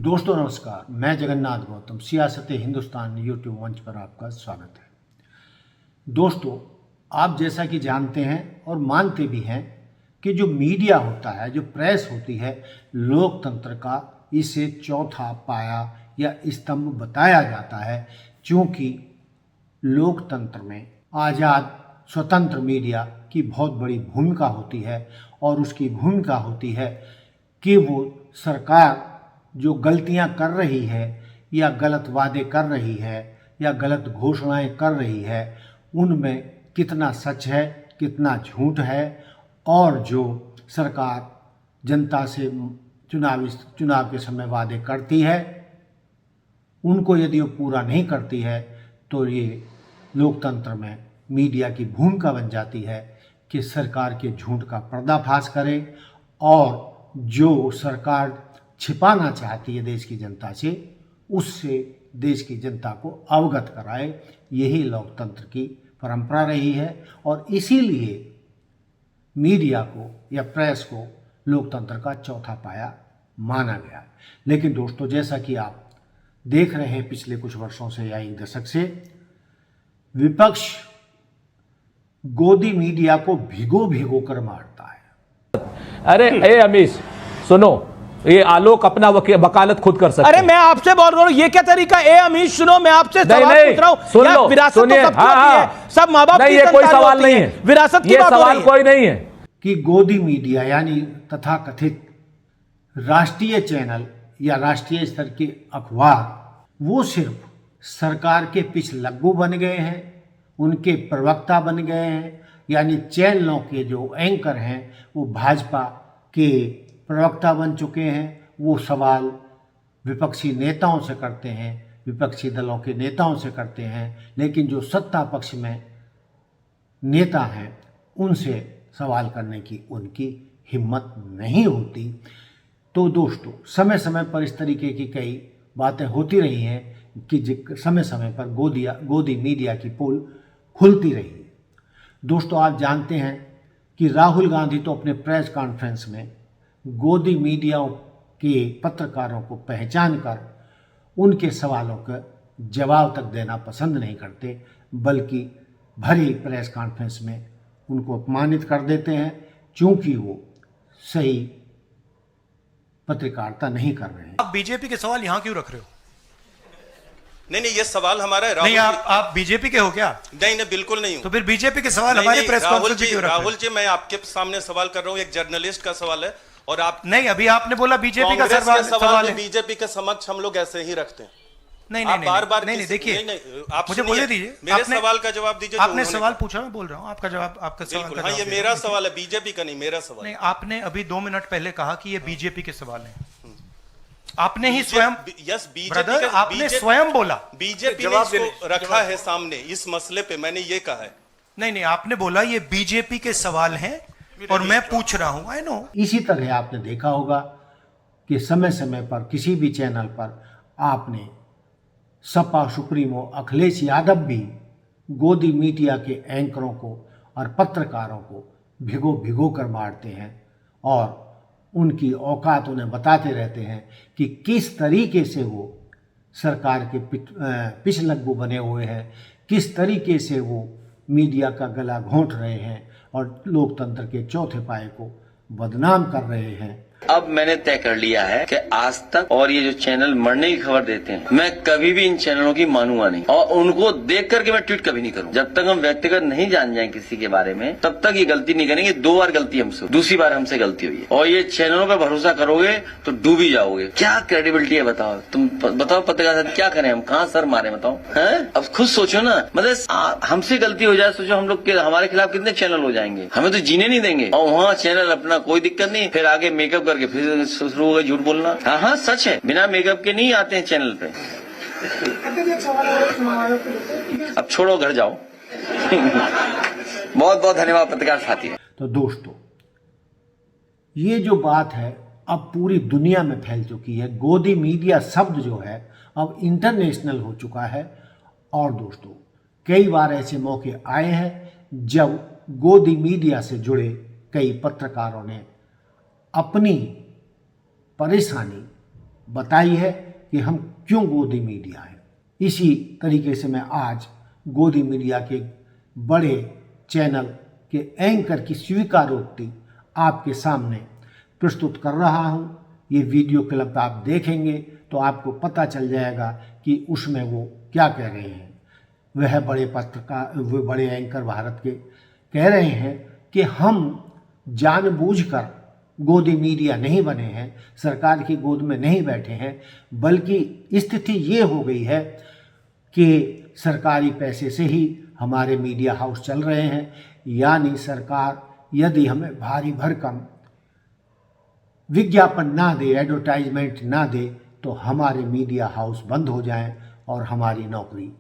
दोस्तों नमस्कार, मैं जगन्नाथ गौतम सियासत हिंदुस्तान यूट्यूब मंच पर आपका स्वागत है। दोस्तों, आप जैसा कि जानते हैं और मानते भी हैं कि जो मीडिया होता है, जो प्रेस होती है, लोकतंत्र का इसे चौथा पाया या स्तंभ बताया जाता है, क्योंकि लोकतंत्र में आज़ाद स्वतंत्र मीडिया की बहुत बड़ी भूमिका होती है और उसकी भूमिका होती है कि वो सरकार जो गलतियां कर रही है या गलत वादे कर रही है या गलत घोषणाएं कर रही है, उनमें कितना सच है, कितना झूठ है, और जो सरकार जनता से चुनाव के समय वादे करती है, उनको यदि वो पूरा नहीं करती है तो ये लोकतंत्र में मीडिया की भूमिका बन जाती है कि सरकार के झूठ का पर्दाफाश करे और जो सरकार छिपाना चाहती है देश की जनता से, उससे देश की जनता को अवगत कराए। यही लोकतंत्र की परंपरा रही है और इसीलिए मीडिया को या प्रेस को लोकतंत्र का चौथा पाया माना गया है। लेकिन दोस्तों, जैसा कि आप देख रहे हैं पिछले कुछ वर्षों से या एक दशक से, विपक्ष गोदी मीडिया को भिगो भिगो कर मारता है। अरे ए अमीश सुनो, ये आलोक अपना वकालत खुद कर सकते। अरे मैं आपसे बोल रहा हूँ, ये क्या तरीका? ए अमीश सुनो, मैं आपसे सवाल पूछ रहा हूँ। सुन लो, विरासत तो सबकी होती है, सब माँ बाप नहीं, ये कोई सवाल नहीं है, विरासत की ये बात सवाल कोई नहीं है कि गोदी मीडिया यानी तथाकथित राष्ट्रीय चैनल या राष्ट्रीय स्तर के अखबार वो सिर्फ सरकार के पिछलग्गू बन गए हैं, उनके प्रवक्ता बन गए हैं। यानी चैनलों के जो एंकर हैं वो भाजपा के प्रवक्ता बन चुके हैं। वो सवाल विपक्षी नेताओं से करते हैं, विपक्षी दलों के नेताओं से करते हैं, लेकिन जो सत्ता पक्ष में नेता हैं उनसे सवाल करने की उनकी हिम्मत नहीं होती। तो दोस्तों, समय समय पर इस तरीके की कई बातें होती रही हैं कि समय समय पर गोदी मीडिया की पोल खुलती रही है। दोस्तों, आप जानते हैं कि राहुल गांधी तो अपने प्रेस कॉन्फ्रेंस में गोदी मीडिया के पत्रकारों को पहचान कर उनके सवालों का जवाब तक देना पसंद नहीं करते, बल्कि भरी प्रेस कॉन्फ्रेंस में उनको अपमानित कर देते हैं, क्योंकि वो सही पत्रकारिता नहीं कर रहे हैं। आप बीजेपी के सवाल यहां क्यों रख रहे हो? नहीं, ये सवाल हमारा है। नहीं, आप बीजेपी के हो क्या? नहीं, बिल्कुल नहीं हूं। तो फिर बीजेपी के सवाल हमारे प्रेस कॉन्फ्रेंस में क्यों रख रहे हो? राहुल जी, मैं आपके सामने सवाल कर रहा हूं, एक जर्नलिस्ट का सवाल है। और आप नहीं, अभी आपने बोला बीजेपी का सवाल है, बीजेपी के समक्ष हम लोग ऐसे ही रखते हैं। नहीं, बार बार नहीं, देखिए, आप मुझे बोलने दीजिए, मेरे सवाल का जवाब दीजिए। आपने सवाल पूछा, मैं बोल रहा हूँ, आपका जवाब, आपका सवाल। हाँ, ये मेरा सवाल है, बीजेपी का नहीं, मेरा सवाल। नहीं, आपने अभी 2 मिनट पहले कहा कि ये बीजेपी के सवाल है। आपने ही स्वयं, यस, ब्रदर, आपने स्वयं बोला बीजेपी ने इसको रखा है सामने इस मसले पे, मैंने ये कहा है। नहीं, आपने बोला ये बीजेपी के सवाल हैं और मैं पूछ रहा हूं। I know. इसी तरह आपने देखा होगा कि समय समय पर किसी भी चैनल पर आपने सपा सुप्रीमो अखिलेश यादव भी गोदी मीडिया के एंकरों को और पत्रकारों को भिगो भिगो कर मारते हैं और उनकी औकात उन्हें बताते रहते हैं कि किस तरीके से वो सरकार के पिछलग्गू बने हुए हैं, किस तरीके से वो मीडिया का गला घोंट रहे हैं और लोकतंत्र के चौथे पाए को बदनाम कर रहे हैं। अब मैंने तय कर लिया है कि आज तक और ये जो चैनल मरने की खबर देते हैं, मैं कभी भी इन चैनलों की मानूंगा नहीं और उनको देख करके मैं ट्वीट कभी नहीं करूँ। जब तक हम व्यक्तिगत नहीं जान जाए किसी के बारे में, तब तक ये गलती नहीं करेंगे। 2 बार गलती हमसे, दूसरी बार हमसे गलती हुई है और ये चैनलों पर भरोसा करोगे तो डूब ही जाओगे। क्या क्रेडिबिलिटी है बताओ? तुम बताओ, पत्रकार क्या करें हम? कहाँ सर मारे बताओ? है, अब खुद सोचो ना। मतलब हमसे गलती हो जाए, सोचो हम लोग हमारे खिलाफ कितने चैनल हो जाएंगे, हमें तो जीने नहीं देंगे। और वहाँ चैनल अपना कोई दिक्कत नहीं, फिर आगे मेकअप करके फिर शुरू हो गए झूठ बोलना। हाँ, सच है, बिना मेकअप के नहीं आते हैं चैनल पे। अब छोड़ो, घर जाओ। बहुत बहुत धन्यवाद पत्रकार साथी। तो दोस्तों, ये जो बात है अब पूरी दुनिया में फैल चुकी है। गोदी मीडिया शब्द जो है अब इंटरनेशनल हो चुका है। और दोस्तों, कई बार ऐसे मौके आए हैं जब गोदी मीडिया से जुड़े कई पत्रकारों ने अपनी परेशानी बताई है कि हम क्यों गोदी मीडिया हैं। इसी तरीके से मैं आज गोदी मीडिया के बड़े चैनल के एंकर की स्वीकारोक्ति आपके सामने प्रस्तुत कर रहा हूं। ये वीडियो क्लिप आप देखेंगे तो आपको पता चल जाएगा कि उसमें वो क्या कह रहे हैं। वह बड़े पत्रकार, वे बड़े एंकर भारत के कह रहे हैं कि हम जानबूझकर गोदी मीडिया नहीं बने हैं, सरकार की गोद में नहीं बैठे हैं, बल्कि स्थिति ये हो गई है कि सरकारी पैसे से ही हमारे मीडिया हाउस चल रहे हैं। यानी सरकार यदि हमें भारी भरकम विज्ञापन ना दे, एडवर्टाइजमेंट ना दे, तो हमारे मीडिया हाउस बंद हो जाएं और हमारी नौकरी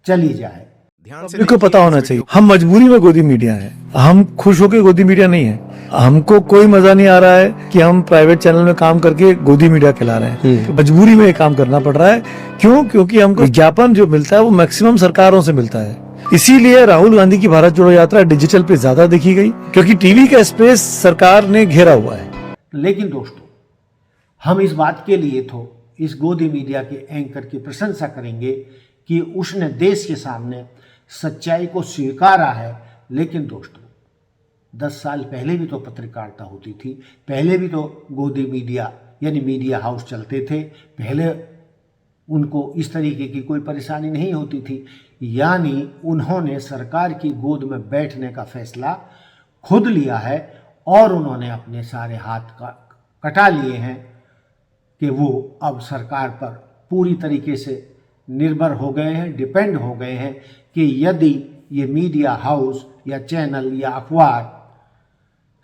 चली जाए। को पता होना चाहिए हम मजबूरी में गोदी मीडिया है, हम खुश होकर गोदी मीडिया नहीं है। हमको कोई मजा नहीं आ रहा है कि हम प्राइवेट चैनल में काम करके गोदी मीडिया खिला रहे हैं। मजबूरी में ये काम करना पड़ रहा है। क्यों? क्योंकि हमको विज्ञापन जो मिलता है वो मैक्सिमम सरकारों से मिलता है। इसीलिए राहुल गांधी की भारत जोड़ो यात्रा डिजिटल पे ज्यादा देखी गई, क्योंकि टीवी का स्पेस सरकार ने घेरा हुआ है। लेकिन दोस्तों, हम इस बात के लिए तो इस गोदी मीडिया के एंकर की प्रशंसा करेंगे कि उसने देश के सामने सच्चाई को स्वीकारा है। लेकिन दोस्तों, 10 साल पहले भी तो पत्रकारिता होती थी, पहले भी तो गोदी मीडिया यानी मीडिया हाउस चलते थे, पहले उनको इस तरीके की कोई परेशानी नहीं होती थी। यानी उन्होंने सरकार की गोद में बैठने का फैसला खुद लिया है और उन्होंने अपने सारे हाथ कटा लिए हैं कि वो अब सरकार पर पूरी तरीके से निर्भर हो गए हैं, डिपेंड हो गए हैं कि यदि ये मीडिया हाउस या चैनल या अखबार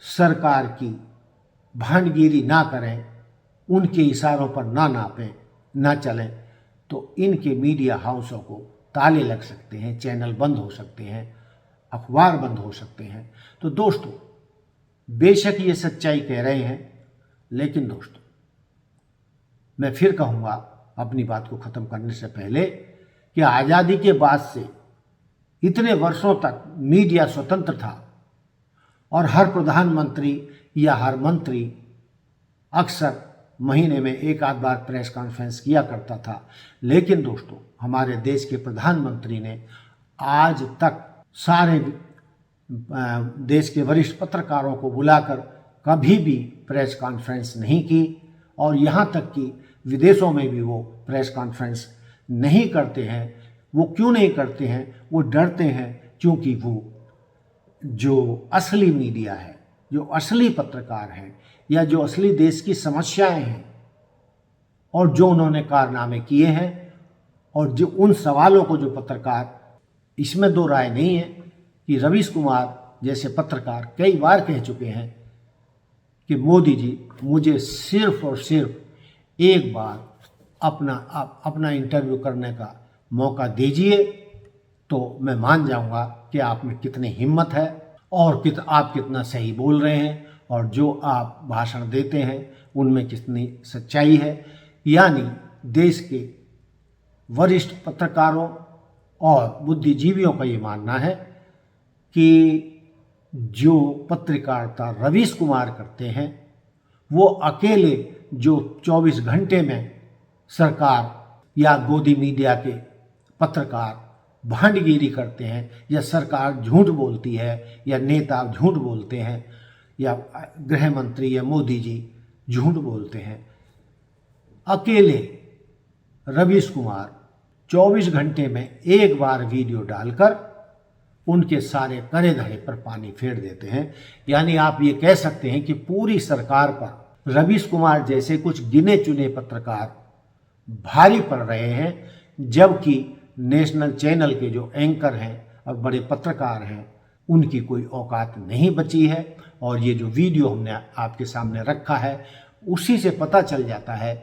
सरकार की भांडगिरी ना करें, उनके इशारों पर ना नापें, ना चलें, तो इनके मीडिया हाउसों को ताले लग सकते हैं, चैनल बंद हो सकते हैं, अखबार बंद हो सकते हैं। तो दोस्तों, बेशक ये सच्चाई कह रहे हैं, लेकिन दोस्तों मैं फिर कहूँगा अपनी बात को ख़त्म करने से पहले कि आज़ादी के बाद से इतने वर्षों तक मीडिया स्वतंत्र था और हर प्रधानमंत्री या हर मंत्री अक्सर महीने में एक आध बार प्रेस कॉन्फ्रेंस किया करता था। लेकिन दोस्तों, हमारे देश के प्रधानमंत्री ने आज तक सारे देश के वरिष्ठ पत्रकारों को बुलाकर कभी भी प्रेस कॉन्फ्रेंस नहीं की और यहाँ तक कि विदेशों में भी वो प्रेस कॉन्फ्रेंस नहीं करते हैं। वो क्यों नहीं करते हैं? वो डरते हैं, क्योंकि वो जो असली मीडिया है, जो असली पत्रकार हैं या जो असली देश की समस्याएं हैं और जो उन्होंने कारनामे किए हैं और जो उन सवालों को जो पत्रकार, इसमें दो राय नहीं है कि रवीश कुमार जैसे पत्रकार कई बार कह चुके हैं कि मोदी जी मुझे सिर्फ और सिर्फ एक बार अपना इंटरव्यू करने का मौका दीजिए तो मैं मान जाऊंगा कि आप में कितनी हिम्मत है और आप कितना सही बोल रहे हैं और जो आप भाषण देते हैं उनमें कितनी सच्चाई है। यानी देश के वरिष्ठ पत्रकारों और बुद्धिजीवियों का ये मानना है कि जो पत्रकारिता रवीश कुमार करते हैं वो अकेले जो 24 घंटे में सरकार या गोदी मीडिया के पत्रकार भांडगिरी करते हैं या सरकार झूठ बोलती है या नेता झूठ बोलते हैं या गृह मंत्री या मोदी जी झूठ बोलते हैं, अकेले रवीश कुमार 24 घंटे में एक बार वीडियो डालकर उनके सारे करे धरे पर पानी फेर देते हैं। यानी आप ये कह सकते हैं कि पूरी सरकार पर रवीश कुमार जैसे कुछ गिने चुने पत्रकार भारी पड़ रहे हैं, जबकि नेशनल चैनल के जो एंकर हैं और बड़े पत्रकार हैं उनकी कोई औकात नहीं बची है। और ये जो वीडियो हमने आपके सामने रखा है उसी से पता चल जाता है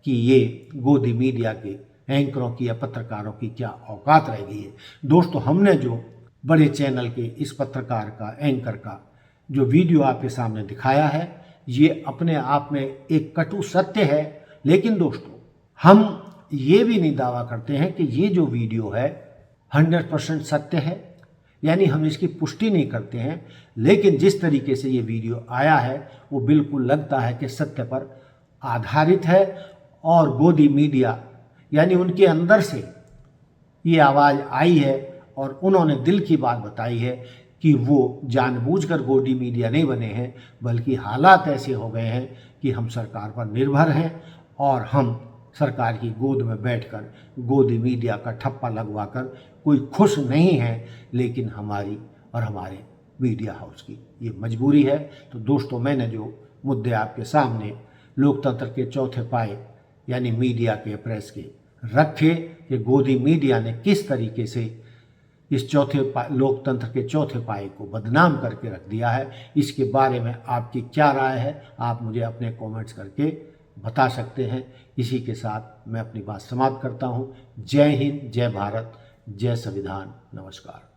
कि ये गोदी मीडिया के एंकरों की या पत्रकारों की क्या औकात रह गई है। दोस्तों, हमने जो बड़े चैनल के इस पत्रकार का, एंकर का जो वीडियो आपके सामने दिखाया है, ये अपने आप में एक कटु सत्य है। लेकिन दोस्तों, हम ये भी नहीं दावा करते हैं कि ये जो वीडियो है 100% सत्य है, यानी हम इसकी पुष्टि नहीं करते हैं। लेकिन जिस तरीके से ये वीडियो आया है वो बिल्कुल लगता है कि सत्य पर आधारित है और गोदी मीडिया यानी उनके अंदर से ये आवाज़ आई है और उन्होंने दिल की बात बताई है कि वो जानबूझकर गोदी मीडिया नहीं बने हैं, बल्कि हालात ऐसे हो गए हैं कि हम सरकार पर निर्भर हैं और हम सरकार की गोद में बैठकर गोदी मीडिया का ठप्पा लगवाकर कोई खुश नहीं है, लेकिन हमारी और हमारे मीडिया हाउस की ये मजबूरी है। तो दोस्तों, मैंने जो मुद्दे आपके सामने लोकतंत्र के चौथे पाए यानी मीडिया के, प्रेस के रखे कि गोदी मीडिया ने किस तरीके से इस लोकतंत्र के चौथे पाए को बदनाम करके रख दिया है, इसके बारे में आपकी क्या राय है आप मुझे अपने कमेंट्स करके बता सकते हैं। इसी के साथ मैं अपनी बात समाप्त करता हूँ। जय हिंद, जय भारत, जय संविधान, नमस्कार।